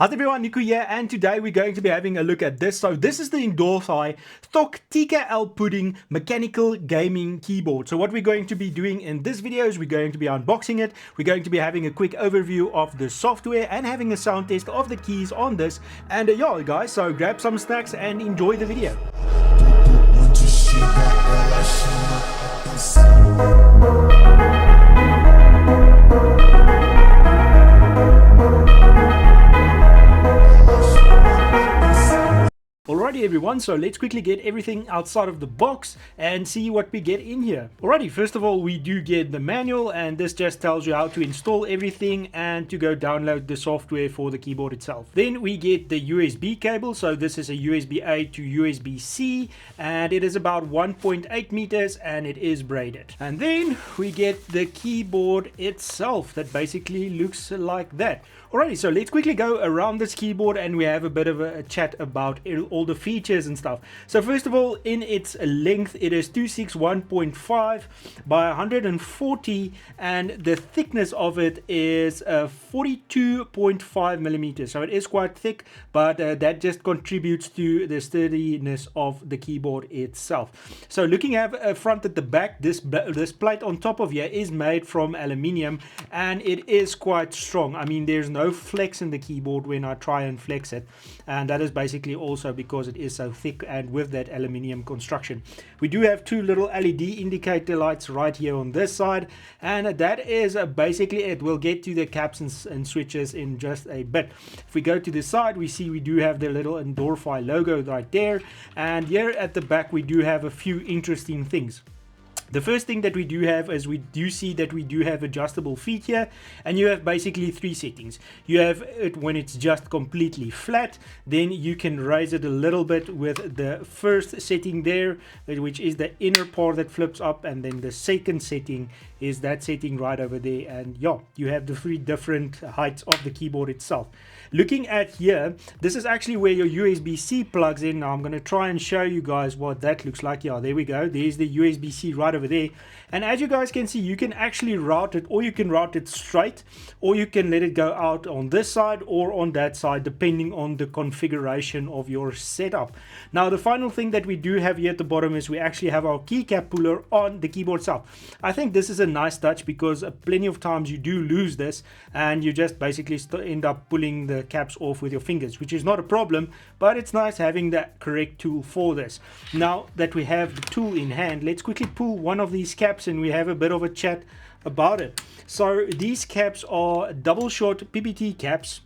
How's everyone, Nico here, and today we're going to be having a look at this. So this is the Endorfy Thock TKL pudding mechanical gaming keyboard. So what we're going to be doing in this video is we're going to be unboxing it. We're going to be having a quick overview of the software and having a sound test of the keys on this. And yeah guys, so grab some snacks and enjoy the video. Alrighty everyone, so let's quickly get everything outside of the box and see what we get in here. Alrighty, first of all we do get the manual, and this just tells you how to install everything and to go download the software for the keyboard itself. Then we get the USB cable, so this is a USB-A to USB-C and it is about 1.8 meters and it is braided. And then we get the keyboard itself that basically looks like that. Alrighty, so let's quickly go around this keyboard and we have a bit of a chat about all the features and stuff. So first of all, in its length, it is 261.5 by 140 and the thickness of it is 42.5 millimeters. So it is quite thick, but that just contributes to the sturdiness of the keyboard itself. So looking at front at the back, this plate on top of here is made from aluminium and it is quite strong. I mean, there's no flex in the keyboard when I try and flex it, and that is basically also because it is so thick and with that aluminium construction. We do have two little LED indicator lights right here on this side, and that is basically it. We'll get to the caps and switches in just a bit. If we go to the side, we see we do have the little Endorfy logo right there, and here at the back we do have a few interesting things. The first thing that we do have is we do see that we do have adjustable feet here, and you have basically three settings. You have it when it's just completely flat, then you can raise it a little bit with the first setting there, which is the inner part that flips up, and then the second setting is that setting right over there, and yeah, you have the three different heights of the keyboard itself. Looking at here, this is actually where your USB-C plugs in. Now I'm going to try and show you guys what that looks like. Yeah, there we go. There's the USB-C right over there, and as you guys can see, you can actually route it, or you can route it straight, or you can let it go out on this side or on that side depending on the configuration of your setup. Now the final thing that we do have here at the bottom is we actually have our keycap puller on the keyboard itself. I think this is a nice touch because plenty of times you do lose this and you just basically end up pulling the caps off with your fingers, which is not a problem, but it's nice having that correct tool for this. Now that we have the tool in hand, let's quickly pull one of these caps and we have a bit of a chat about it. So these caps are double shot PBT caps,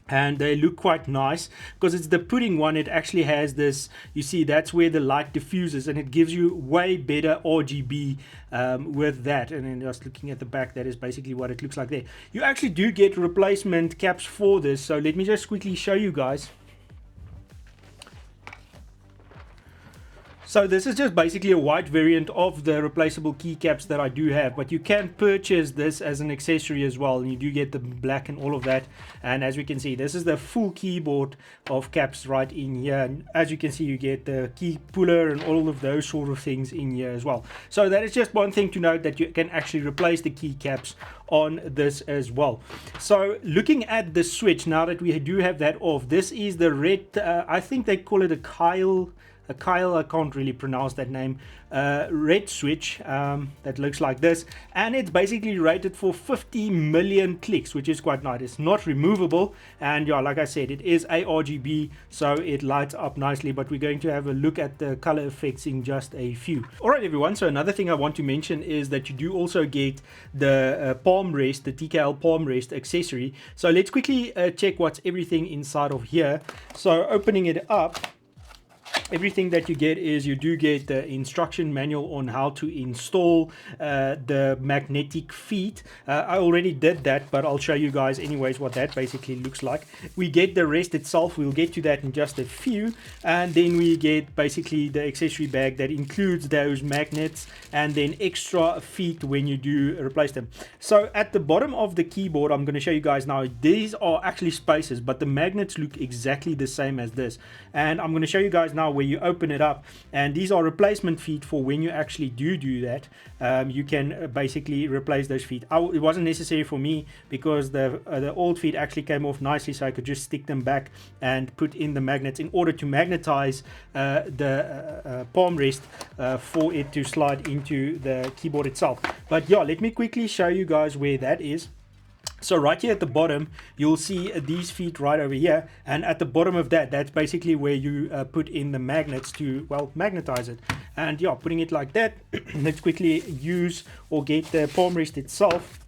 and they look quite nice because it's the pudding one. It actually has this, you see, that's where the light diffuses and it gives you way better RGB with that. And then just looking at the back, that is basically what it looks like there. You actually do get replacement caps for this, so let me just quickly show you guys. So this is just basically a white variant of the replaceable keycaps that I do have, but you can purchase this as an accessory as well, and you do get the black and all of that. And as we can see, this is the full keyboard of caps right in here, and as you can see, you get the key puller and all of those sort of things in here as well. So that is just one thing to note, that you can actually replace the keycaps on this as well. So looking at the switch, now that we do have that off, this is the red, I think they call it a Kyle, I can't really pronounce that name, red switch that looks like this, and it's basically rated for 50 million clicks, which is quite nice. It's not removable, and yeah, like I said, it is RGB, so it lights up nicely, but we're going to have a look at the color effects in just a few. Alright everyone, so another thing I want to mention is that you do also get the palm rest, the TKL palm rest accessory. So let's quickly check what's everything inside of here. So opening it up, everything that you get is you do get the instruction manual on how to install the magnetic feet. I already did that, but I'll show you guys anyways what that basically looks like. We get the rest itself, we'll get to that in just a few, and then we get basically the accessory bag that includes those magnets and then extra feet when you do replace them. So at the bottom of the keyboard, I'm going to show you guys now, these are actually spaces, but the magnets look exactly the same as this, and I'm going to show you guys now where you open it up, and these are replacement feet for when you actually do that. You can basically replace those feet. It wasn't necessary for me because the old feet actually came off nicely, so I could just stick them back and put in the magnets in order to magnetize the palm rest for it to slide into the keyboard itself. But yeah, let me quickly show you guys where that is. So right here at the bottom, you'll see these feet right over here, and at the bottom of that, that's basically where you put in the magnets to, well, magnetize it. And yeah, putting it like that, let's quickly use or get the palm rest itself.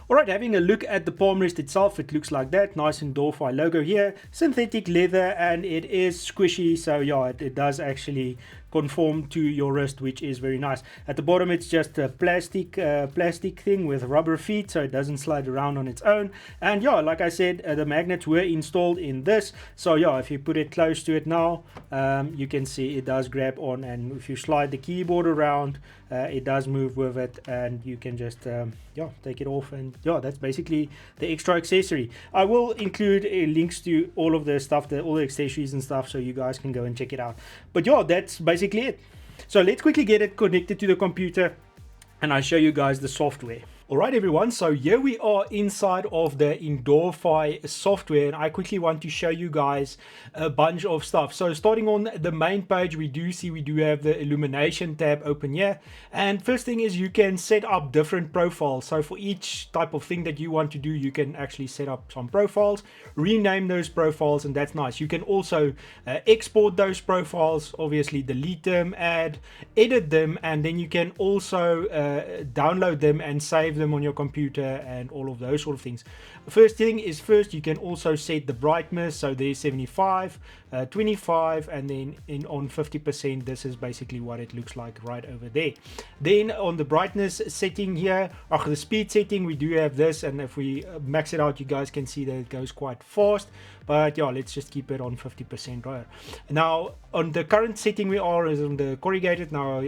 Alright, having a look at the palm rest itself, it looks like that. Nice Endorfy logo here, synthetic leather, and it is squishy, so yeah, it does actually conform to your wrist, which is very nice. At the bottom, it's just a plastic thing with rubber feet, so it doesn't slide around on its own. And yeah, like I said, the magnets were installed in this, so yeah, if you put it close to it now, you can see it does grab on, and if you slide the keyboard around, it does move with it, and you can just yeah, take it off, and yeah, that's basically the extra accessory. I will include links to all of the stuff, all the accessories and stuff, so you guys can go and check it out. But yeah, that's basically it. So let's quickly get it connected to the computer and I'll show you guys the software. Alright everyone, so here we are inside of the Endorfy software, and I quickly want to show you guys a bunch of stuff. So starting on the main page, we do have the illumination tab open here, and first thing is you can set up different profiles. So for each type of thing that you want to do, you can actually set up some profiles, rename those profiles, and that's nice. You can also export those profiles, obviously delete them, add, edit them, and then you can also download them and save them on your computer and all of those sort of things. First thing is first, you can also set the brightness. So there's 75, 25, and then on 50%, this is basically what it looks like right over there. Then on the brightness setting here, or the speed setting, we do have this, and if we max it out, you guys can see that it goes quite fast. But yeah, let's just keep it on 50% right now. On the current setting we are is on the corrugated. Now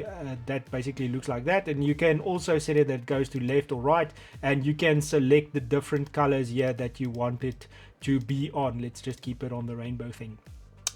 that basically looks like that, and you can also set it that it goes to left or right, and you can select the different colors here that you want it to be on. Let's just keep it on the rainbow thing.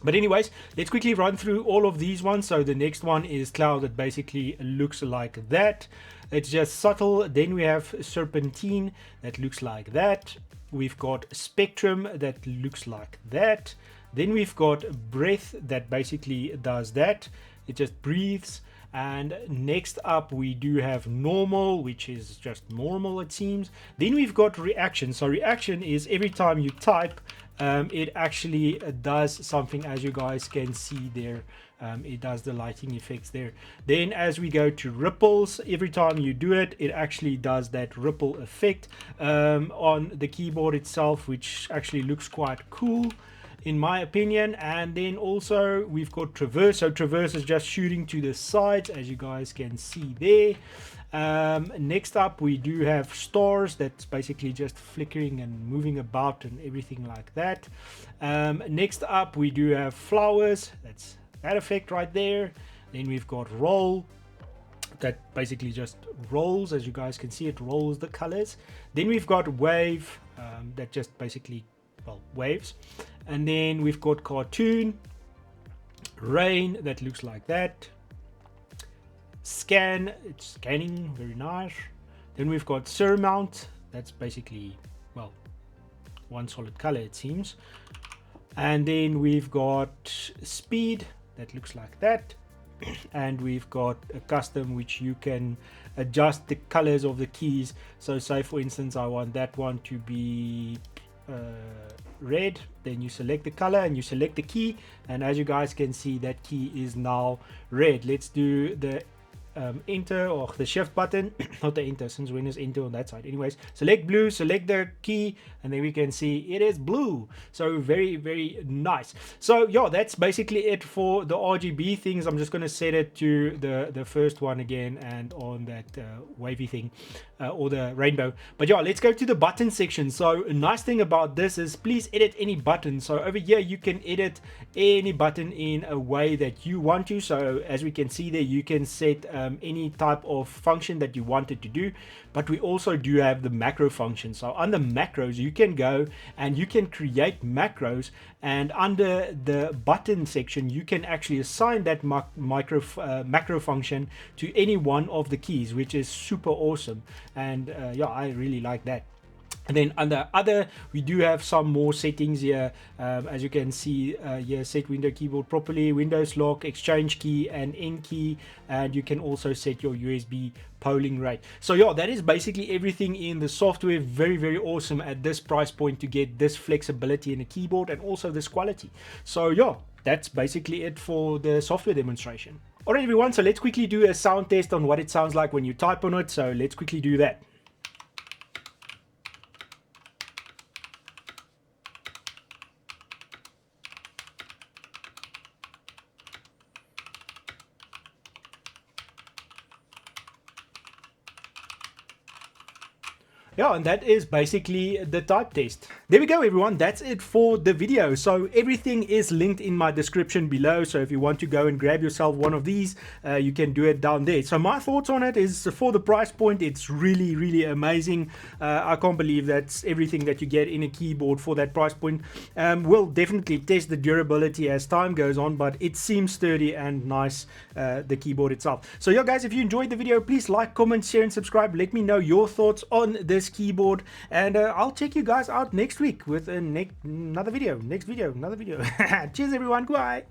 But anyways, let's quickly run through all of these ones. So the next one is cloud, that basically looks like that. It's just subtle. Then we have serpentine, that looks like that. We've got spectrum, that looks like that. Then we've got breath, that basically does that. It just breathes. And next up we do have normal, which is just normal, it seems. Then we've got reaction. So reaction is every time you type, it actually does something, as you guys can see there. It does the lighting effects there. Then as we go to ripples, every time you do it, it actually does that ripple effect on the keyboard itself, which actually looks quite cool in my opinion. And then also we've got traverse. So traverse is just shooting to the sides, as you guys can see there. Next up we do have stars, that's basically just flickering and moving about and everything like that. Next up we do have flowers, that's that effect right there. Then we've got roll, that basically just rolls, as you guys can see, it rolls the colors. Then we've got wave, that just basically, well, waves. And then we've got cartoon, rain, that looks like that. Scan, it's scanning, very nice. Then we've got surmount, that's basically, well, one solid color it seems. And then we've got speed, that looks like that. And we've got a custom, which you can adjust the colors of the keys. So say for instance I want that one to be red, then you select the color and you select the key, and as you guys can see, that key is now red. Let's do the enter, or the shift button, not the enter, since when is enter on that side. Anyways, select blue, select the key, and then we can see it is blue. So very, very nice. So yeah, that's basically it for the RGB things. I'm just going to set it to the first one again, and on that wavy thing, or the rainbow. But yeah, let's go to the button section. So a nice thing about this is please edit any button. So over here you can edit any button in a way that you want to. So as we can see there, you can set any type of function that you wanted to do. But we also do have the macro function. So under macros, you can go and you can create macros, and under the button section, you can actually assign that macro function to any one of the keys, which is super awesome. And yeah, I really like that. And then under other, we do have some more settings here. As you can see here, set window keyboard properly, Windows lock, exchange key and N key, and you can also set your USB polling rate. So yeah, that is basically everything in the software. Very, very awesome at this price point to get this flexibility in a keyboard and also this quality. So yeah, that's basically it for the software demonstration. Alright everyone, so let's quickly do a sound test on what it sounds like when you type on it. So let's quickly do that. Yeah, and that is basically the type test. There we go everyone, that's it for the video. So everything is linked in my description below, so if you want to go and grab yourself one of these, you can do it down there. So my thoughts on it is, for the price point, it's really, really amazing. I can't believe that's everything that you get in a keyboard for that price point. We'll definitely test the durability as time goes on, but it seems sturdy and nice, the keyboard itself. So yeah guys, if you enjoyed the video, please like, comment, share and subscribe. Let me know your thoughts on this keyboard, and I'll check you guys out next week with another video. Cheers everyone, goodbye.